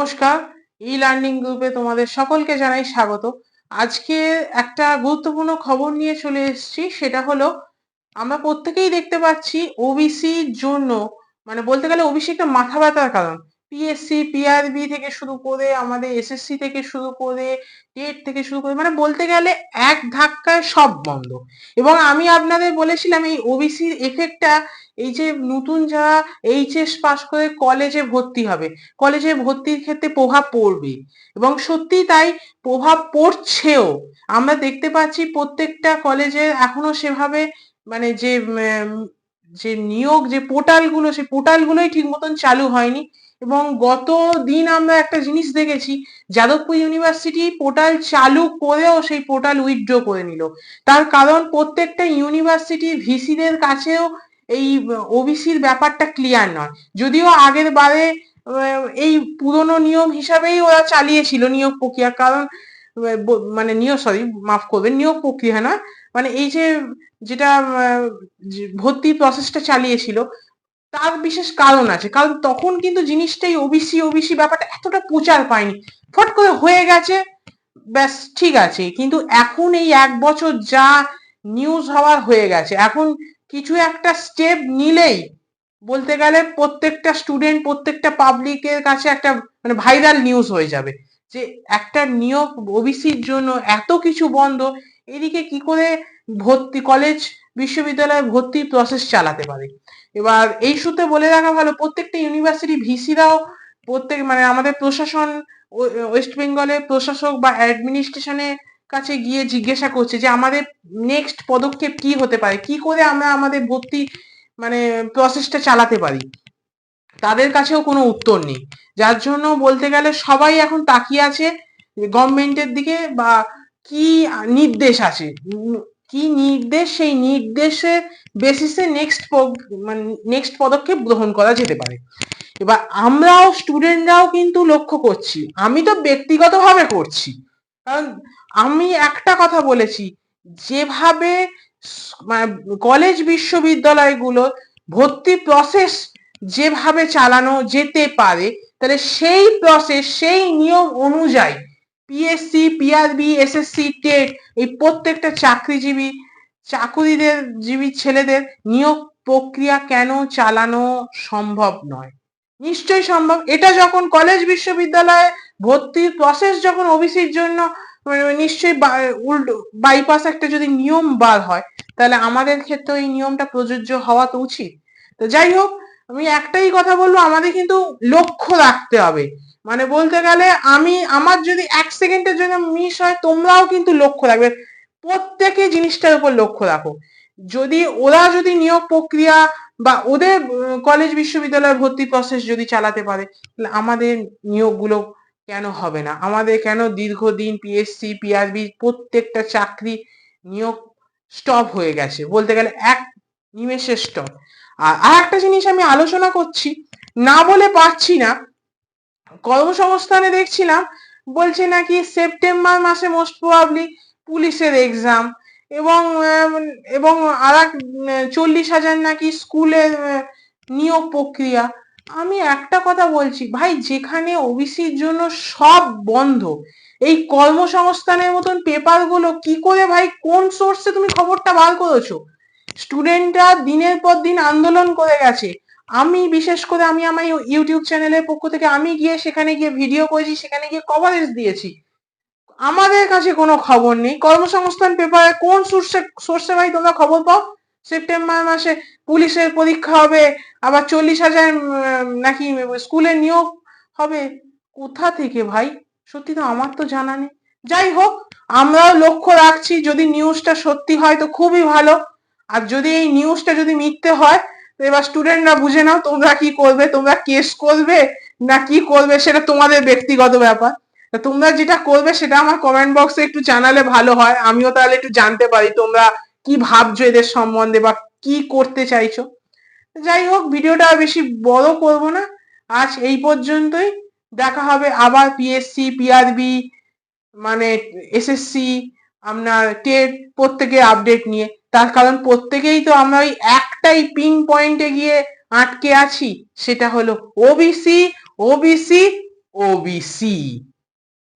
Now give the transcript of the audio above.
নমস্কার, e learning গ্রুপে তোমাদের সকলকে জানাই স্বাগত। আজকে একটা গুরুত্বপূর্ণ খবর নিয়ে চলে এসেছি, সেটা হলো আমরা প্রত্যেকেই দেখতে পাচ্ছি ওবিসির জন্য, মানে বলতে গেলে ওবিসি একটা মাথা ব্যথার কারণ। পিএসসি, পিআরবি থেকে শুরু করে আমাদের এসএসসি থেকে শুরু করে টেট থেকে শুরু করে, মানে বলতে গেলে এক ধাক্কায় সব বন্ধ। এবং আমি আপনাদের বলেছিলাম এই ওবিসির এফেক্টটা, এই যে নতুন যারা এইচএস পাস করে কলেজে ভর্তি হবে, কলেজে ভর্তির ক্ষেত্রে প্রভাব পড়বে, এবং সত্যি তাই প্রভাব পড়ছেও। আমরা দেখতে পাচ্ছি প্রত্যেকটা কলেজে এখনো সেভাবে মানে যে নিয়োগ যে পোর্টালগুলো, সেই পোর্টালগুলোই ঠিক মতন চালু হয়নি। এবং গত দিন আমরা একটা জিনিস দেখেছি, যাদবপুর ইউনিভার্সিটি পোর্টাল চালু করেও সেই পোর্টাল উইথড্র করে নিল। তার কারণ প্রত্যেকটা ইউনিভার্সিটি ভিসিদের কাছেও এই ওবিসির ব্যাপারটা ক্লিয়ার নয়। যদিও আগের বারে এই পুরনো নিয়ম হিসাবেই ওরা চালিয়েছিল নিয়োগ প্রক্রিয়া, কারণ মানে মাফ করবেন, নিয়োগ প্রক্রিয়া না, মানে এই যে যেটা ভর্তি প্রসেসটা চালিয়েছিল, তার বিশেষ কারণ আছে। কারণ তখন কিন্তু জিনিসটাই ওবিসি ওবিসি ব্যাপারটা এতটা প্রচার পায়নি, ফট করে হয়ে গেছে, ব্যাস ঠিক আছে। কিন্তু এখন এই এক বছর যা নিউজ হওয়ার হয়ে গেছে, এখন কিছু একটা স্টেপ নিলেই বলতে গেলে প্রত্যেকটা স্টুডেন্ট, প্রত্যেকটা পাবলিকের কাছে একটা মানে ভাইরাল নিউজ হয়ে যাবে যে একটা নিয়োগ ওবিসির জন্য এত কিছু বন্ধ, এদিকে কি করে ভর্তি কলেজ বিশ্ববিদ্যালয়ে ভর্তির প্রসেস চালাতে পারে। এবার এই সূত্রে বলে রাখা ভালো, প্রত্যেকটা ইউনিভার্সিটি ভিসিরাও প্রত্যেক মানে আমাদের প্রশাসন, ওয়েস্ট বেঙ্গলের প্রশাসক বা অ্যাডমিনিস্ট্রেশনের কাছে গিয়ে জিজ্ঞাসা করছে যে আমাদের নেক্সট পদক্ষেপ কি হতে পারে, কি করে আমরা আমাদের ভর্তি মানে প্রসেসটা চালাতে পারি। তাদের কাছেও কোনো উত্তর নেই, যার জন্য বলতে গেলে সবাই এখন তাকিয়ে আছে গভর্নমেন্টের দিকে, বা কি নির্দেশ আছে, কি নির্দেশ, সেই নির্দেশের বেসিসে মানে নেক্সট পদক্ষেপ গ্রহণ করা যেতে পারে। এবার আমরাও স্টুডেন্টরাও কিন্তু লক্ষ্য করছি, আমি তো ব্যক্তিগতভাবে করছি, কারণ আমি একটা কথা বলেছি, যেভাবে মানে কলেজ বিশ্ববিদ্যালয়গুলো ভর্তি প্রসেস যেভাবে চালানো যেতে পারে, তাহলে সেই প্রসেস, সেই নিয়ম অনুযায়ী পিএসসি, পিআরবি, এসএসসি, টেট, এই প্রত্যেকটা চাকুরিজীবী ছেলেদের নিয়োগ প্রক্রিয়া কেন চালানো সম্ভব নয়? নিশ্চয়ই সম্ভব। এটা যখন কলেজ বিশ্ববিদ্যালয়ে ভর্তির প্রসেস যখন ওবিসির জন্য নিশ্চয়ই উল্টো বাইপাস একটা যদি নিয়ম বার হয়, তাহলে আমাদের ক্ষেত্রে এই নিয়মটা প্রযোজ্য হওয়া তো উচিত। তো যাই হোক, আমি একটাই কথা বলবো, আমাদের কিন্তু লক্ষ্য রাখতে হবে। মানে বলতে গেলে আমার যদি এক সেকেন্ডের জন্য মিস হয়, তোমরাও কিন্তু লক্ষ্য রাখবে, প্রত্যেকে জিনিসটার উপর লক্ষ্য রাখো। যদি ওরা যদি নিয়োগ প্রক্রিয়া বা ওদের কলেজ বিশ্ববিদ্যালয়ের ভর্তি প্রসেস যদি চালাতে পারে, তাহলে আমাদের নিয়োগগুলো কেন হবে না? আমাদের কেন দীর্ঘদিন পিএসসি, পিআরবি প্রত্যেকটা চাকরি নিয়োগ স্টপ হয়ে গেছে, বলতে গেলে এক নিমেষে স্টপ। আর একটা জিনিস আমি আলোচনা করছি, না বলে পারছি না, কর্মসংস্থানে দেখছিলাম বলছে নাকি সেপ্টেম্বর মাসে মোস্ট প্রবাবলি পুলিশের এক্সাম, এবং এবং আর 40,000 নাকি স্কুলের নিয়োগ প্রক্রিয়া। আমি একটা কথা বলছি ভাই, যেখানে ওবিসির জন্য সব বন্ধ, এই কর্মসংস্থানের মতন পেপার গুলো কি করে ভাই, কোন সোর্সে তুমি খবরটা বার করেছো? স্টুডেন্টরা দিনের পর দিন আন্দোলন করে গেছে, আমি বিশেষ করে আমি আমার ইউটিউব চ্যানেলের পক্ষ থেকে আমি গিয়ে সেখানে গিয়ে ভিডিও করেছি, সেখানে গিয়ে কভারেজ দিয়েছি, আমাদের কাছে কোনো খবর নেই। কর্মসংস্থান পেপারে কোন সোর্সে ভাই তোমরা খবর পাও সেপ্টেম্বর মাসে পুলিশের পরীক্ষা হবে, আবার 40,000 নাকি স্কুলে নিয়োগ হবে? কোথা থেকে ভাই? সত্যি তো আমার তো জানা নেই। যাই হোক, আমরাও লক্ষ্য রাখছি, যদি নিউজটা সত্যি হয় তো খুবই ভালো, আর যদি এই নিউজটা যদি মিথ্যে হয়, তো এবার স্টুডেন্টরা বুঝে নাও তোমরা কি করবে, তোমরা কেস করবে না কি করবে, সেটা তোমাদের ব্যক্তিগত ব্যাপার। তোমরা যেটা করবে সেটা আমার কমেন্ট বক্সে একটু জানালে ভালো হয়, আমিও তাহলে একটু জানতে পারি তোমরা কি ভাবছো এদের সম্বন্ধে বা কি করতে চাইছো। যাই হোক, ভিডিওটা বেশি বড় করব না, আজ এই পর্যন্তই। দেখা হবে আবার পিএসসি, পিআরবি, মানে এসএসসি, আপনার টেট প্রত্যেকের আপডেট নিয়ে। তার কারণ প্রত্যেকেই তো আমরা ওই একটাই পিন পয়েন্টে গিয়ে আটকে আছি, সেটা হলো ওবিসি, ওবিসি, ওবিসি